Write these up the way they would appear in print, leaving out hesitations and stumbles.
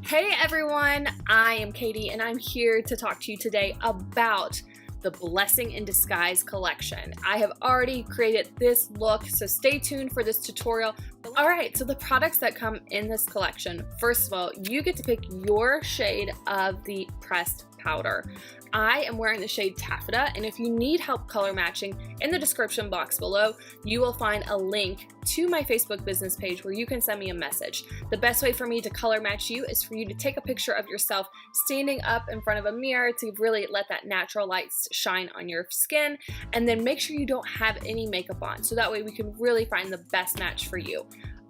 Hey everyone, I am Katie and I'm here to talk to you today about the Blessing in Disguise collection. I have already created this look, so stay tuned for this tutorial. Alright, so the products that come in this collection, first of all, you get to pick your shade of the pressed powder. I am wearing the shade Taffeta, and if you need help color matching, in the description box below, you will find a link to my Facebook business page where you can send me a message. The best way for me to color match you is for you to take a picture of yourself standing up in front of a mirror to really let that natural light shine on your skin, and then make sure you don't have any makeup on, so that way we can really find the best match for you.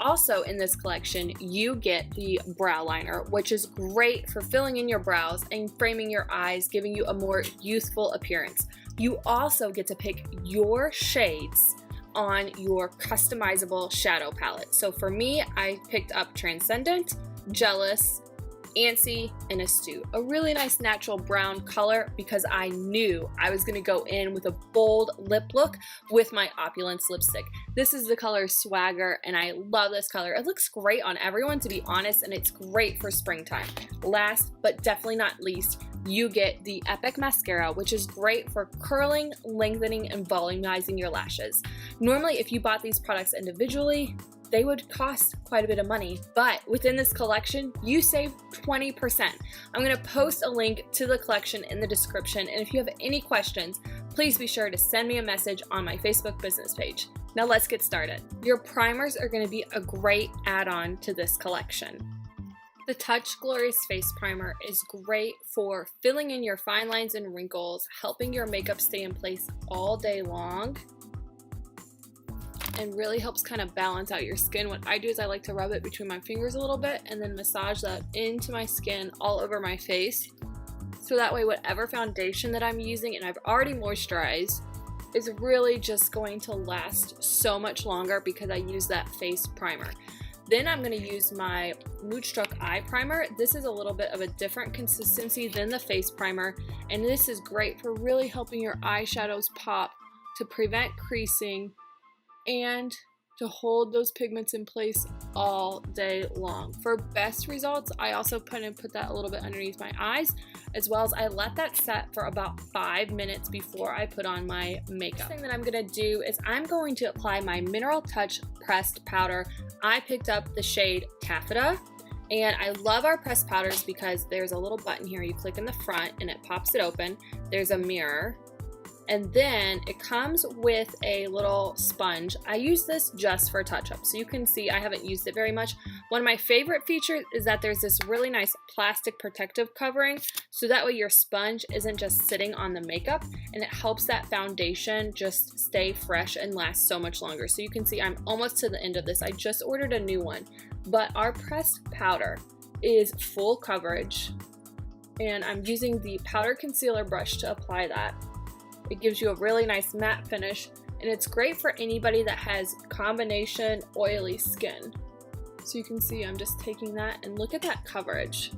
Also in this collection, you get the brow liner, which is great for filling in your brows and framing your eyes, giving you a more youthful appearance. You also get to pick your shades on your customizable shadow palette. So for me, I picked up Transcendent, Jealous, Antsy, and Astute. A really nice natural brown color because I knew I was gonna go in with a bold lip look with my Opulence lipstick. This is the color Swagger and I love this color. It looks great on everyone, to be honest, and it's great for springtime. Last but definitely not least, you get the Epic Mascara, which is great for curling, lengthening, and volumizing your lashes. Normally, if you bought these products individually, they would cost quite a bit of money, but within this collection, you save 20%. I'm gonna post a link to the collection in the description, and if you have any questions, please be sure to send me a message on my Facebook business page. Now let's get started. Your primers are gonna be a great add-on to this collection. The Touch Glorious Face Primer is great for filling in your fine lines and wrinkles, helping your makeup stay in place all day long, and really helps kind of balance out your skin. What I do is I like to rub it between my fingers a little bit and then massage that into my skin all over my face. So that way whatever foundation that I'm using, and I've already moisturized, is really just going to last so much longer because I use that face primer. Then I'm going to use my Moodstruck Eye Primer. This is a little bit of a different consistency than the face primer, and this is great for really helping your eyeshadows pop, to prevent creasing, and to hold those pigments in place all day long. For best results, I also put that a little bit underneath my eyes, as well as I let that set for about 5 minutes before I put on my makeup. The thing that I'm gonna do is I'm going to apply my Mineral Touch pressed powder. I picked up the shade Taffeta, and I love our pressed powders because there's a little button here. You click in the front and it pops it open. There's a mirror, and then it comes with a little sponge. I use this just for touch-up, so you can see I haven't used it very much. One of my favorite features is that there's this really nice plastic protective covering, so that way your sponge isn't just sitting on the makeup, and it helps that foundation just stay fresh and last so much longer. So you can see I'm almost to the end of this. I just ordered a new one, but our pressed powder is full coverage, and I'm using the powder concealer brush to apply that. It gives you a really nice matte finish, and it's great for anybody that has combination oily skin. So you can see I'm just taking that, and look at that coverage.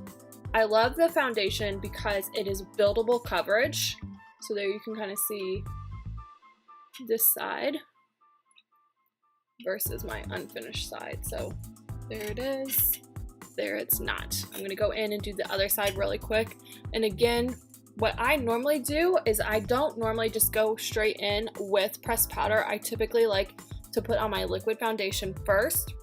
I love the foundation because it is buildable coverage. So there you can kind of see this side versus my unfinished side. So there it is, there it's not. I'm gonna go in and do the other side really quick. And again, what I normally do is I don't normally just go straight in with pressed powder. I typically like to put on my liquid foundation first,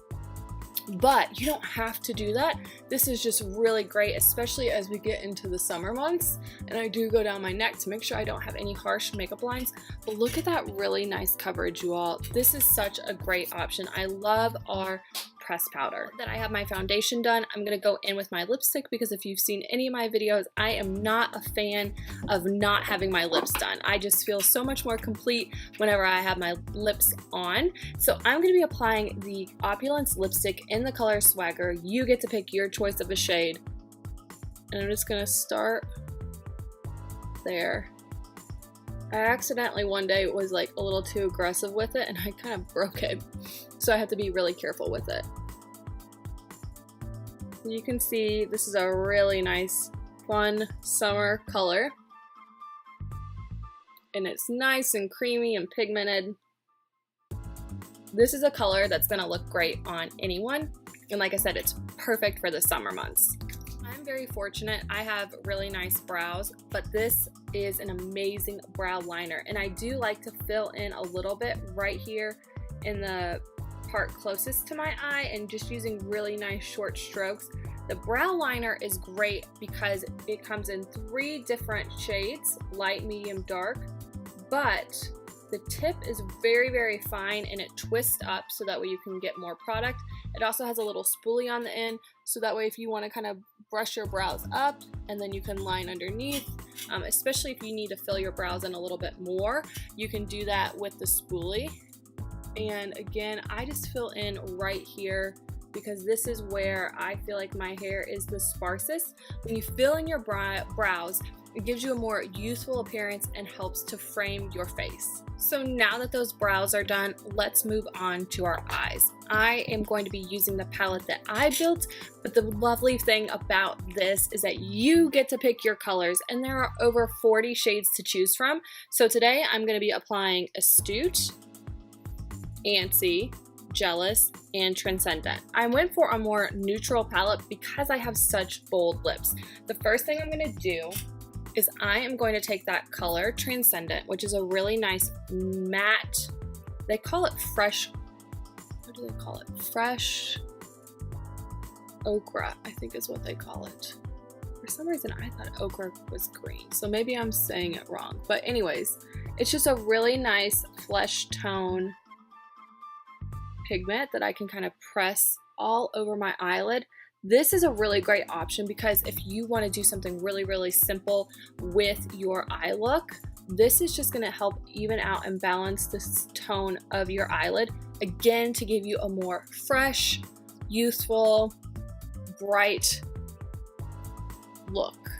but you don't have to do that. This is just really great, especially as we get into the summer months, and I do go down my neck to make sure I don't have any harsh makeup lines. But look at that really nice coverage, you all. This is such a great option. I love our pressed powder. That I have my foundation done, I'm gonna go in with my lipstick because if you've seen any of my videos, I am not a fan of not having my lips done. I just feel so much more complete whenever I have my lips on. So I'm gonna be applying the Opulence lipstick in the color Swagger. You get to pick your choice of a shade. And I'm just gonna start there. I accidentally one day was like a little too aggressive with it and I kind of broke it. So I have to be really careful with it. You can see this is a really nice, fun summer color. And it's nice and creamy and pigmented. This is a color that's gonna look great on anyone. And like I said, it's perfect for the summer months. I'm very fortunate. I have really nice brows, but this is an amazing brow liner, and I do like to fill in a little bit right here in the part closest to my eye and just using really nice short strokes. The brow liner is great because it comes in 3 different shades, light, medium, dark, but the tip is very, very fine and it twists up so that way you can get more product. It also has a little spoolie on the end, so that way if you want to kind of brush your brows up and then you can line underneath, especially if you need to fill your brows in a little bit more, you can do that with the spoolie. And again, I just fill in right here because this is where I feel like my hair is the sparsest. When you fill in your brows, it gives you a more youthful appearance and helps to frame your face. So now that those brows are done, let's move on to our eyes. I am going to be using the palette that I built, but the lovely thing about this is that you get to pick your colors, and there are over 40 shades to choose from. So today I'm going to be applying Astute, Antsy, Jealous, and Transcendent. I went for a more neutral palette because I have such bold lips. The first thing I'm going to do is I am going to take that color Transcendent, which is a really nice matte, they call it fresh, what do they call it? Fresh ochre, I think is what they call it. For some reason I thought ochre was green, so maybe I'm saying it wrong. But anyways, it's just a really nice flesh tone pigment that I can kind of press all over my eyelid. This is a really great option because if you want to do something really, really simple with your eye look, this is just going to help even out and balance this tone of your eyelid, again, to give you a more fresh, youthful, bright look.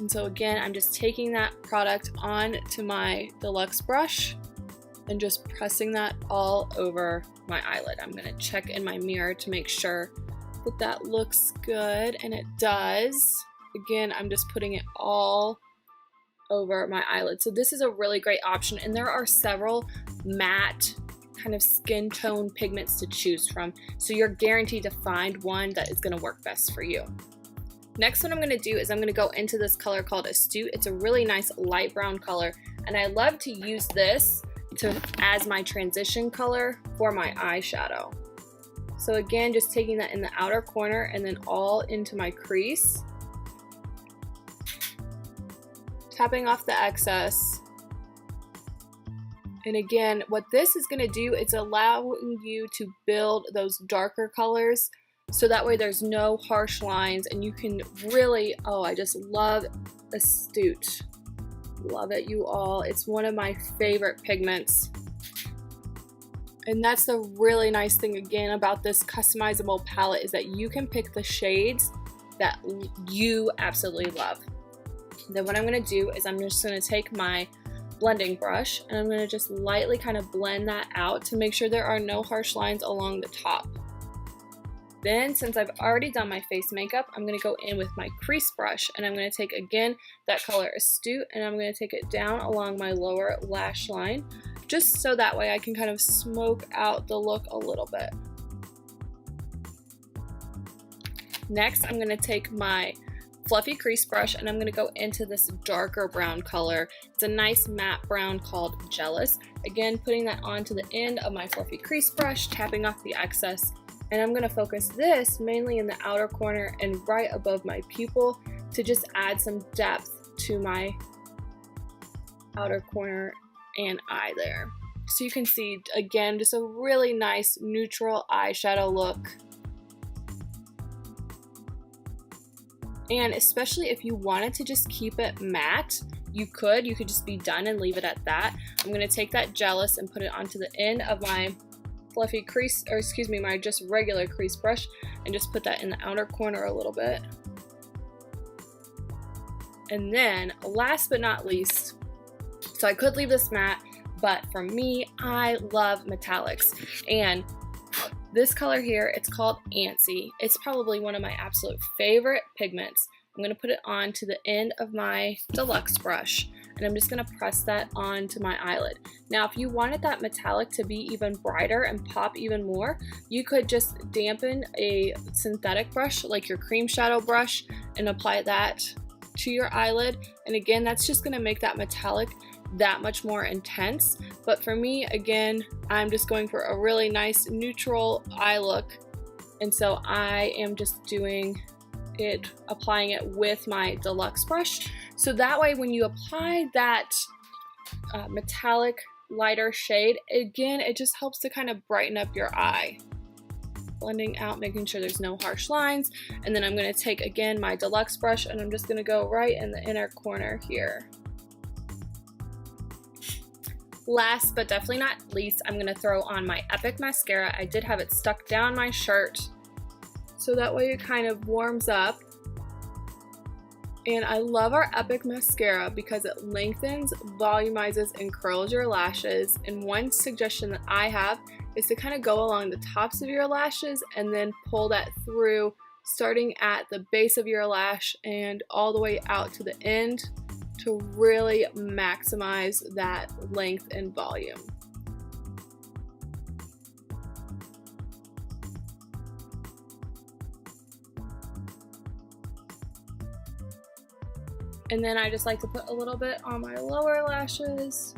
And so again, I'm just taking that product onto my Deluxe brush and just pressing that all over my eyelid. I'm going to check in my mirror to make sure that looks good, and it does. Again, I'm just putting it all over my eyelid. So this is a really great option, and there are several matte kind of skin tone pigments to choose from, so you're guaranteed to find one that is going to work best for you. Next, what I'm going to do is I'm going to go into this color called Astute. It's a really nice light brown color, and I love to use this as my transition color for my eyeshadow. So again, just taking that in the outer corner and then all into my crease. Tapping off the excess. And again, what this is going to do is allowing you to build those darker colors so that way there's no harsh lines and you can really, oh, I just love Astute. Love it, you all. It's one of my favorite pigments. And that's the really nice thing again about this customizable palette is that you can pick the shades that you absolutely love. Then what I'm going to do is I'm just going to take my blending brush and I'm going to just lightly kind of blend that out to make sure there are no harsh lines along the top. Then, since I've already done my face makeup, I'm going to go in with my crease brush and I'm going to take again that color Astute and I'm going to take it down along my lower lash line, just so that way I can kind of smoke out the look a little bit. Next, I'm going to take my fluffy crease brush and I'm going to go into this darker brown color. It's a nice matte brown called Jealous. Again, putting that onto the end of my fluffy crease brush, tapping off the excess. And I'm going to focus this mainly in the outer corner and right above my pupil to just add some depth to my outer corner and eye there. So you can see, again, just a really nice neutral eyeshadow look. And especially if you wanted to just keep it matte, you could just be done and leave it at that. I'm going to take that Jealous and put it onto the end of my fluffy crease, or excuse me, my just regular crease brush, and just put that in the outer corner a little bit. And then last but not least, so I could leave this matte, but for me, I love metallics. And this color here, it's called Antsy. It's probably one of my absolute favorite pigments. I'm going to put it on to the end of my Deluxe brush, and I'm just going to press that onto my eyelid. Now, if you wanted that metallic to be even brighter and pop even more, you could just dampen a synthetic brush like your cream shadow brush and apply that to your eyelid. And again, that's just gonna make that metallic that much more intense. But for me, again, I'm just going for a really nice neutral eye look. And so I am just doing it, applying it with my Deluxe brush. So that way when you apply that metallic lighter shade, again, it just helps to kind of brighten up your eye. Blending out, making sure there's no harsh lines. And then I'm gonna take, again, my Deluxe brush and I'm just gonna go right in the inner corner here. Last but definitely not least, I'm gonna throw on my Epic mascara. I did have it stuck down my shirt, so that way it kind of warms up. And I love our Epic mascara because it lengthens, volumizes, and curls your lashes. And one suggestion that I have is to kind of go along the tops of your lashes and then pull that through, starting at the base of your lash and all the way out to the end to really maximize that length and volume. And then I just like to put a little bit on my lower lashes.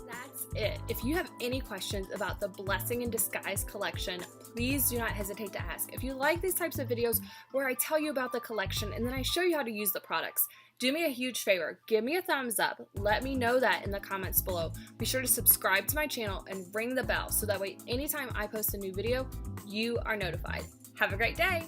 That's it. If you have any questions about the Blessing in Disguise collection, please do not hesitate to ask. If you like these types of videos where I tell you about the collection and then I show you how to use the products, do me a huge favor, give me a thumbs up, let me know that in the comments below. Be sure to subscribe to my channel and ring the bell so that way anytime I post a new video, you are notified. Have a great day!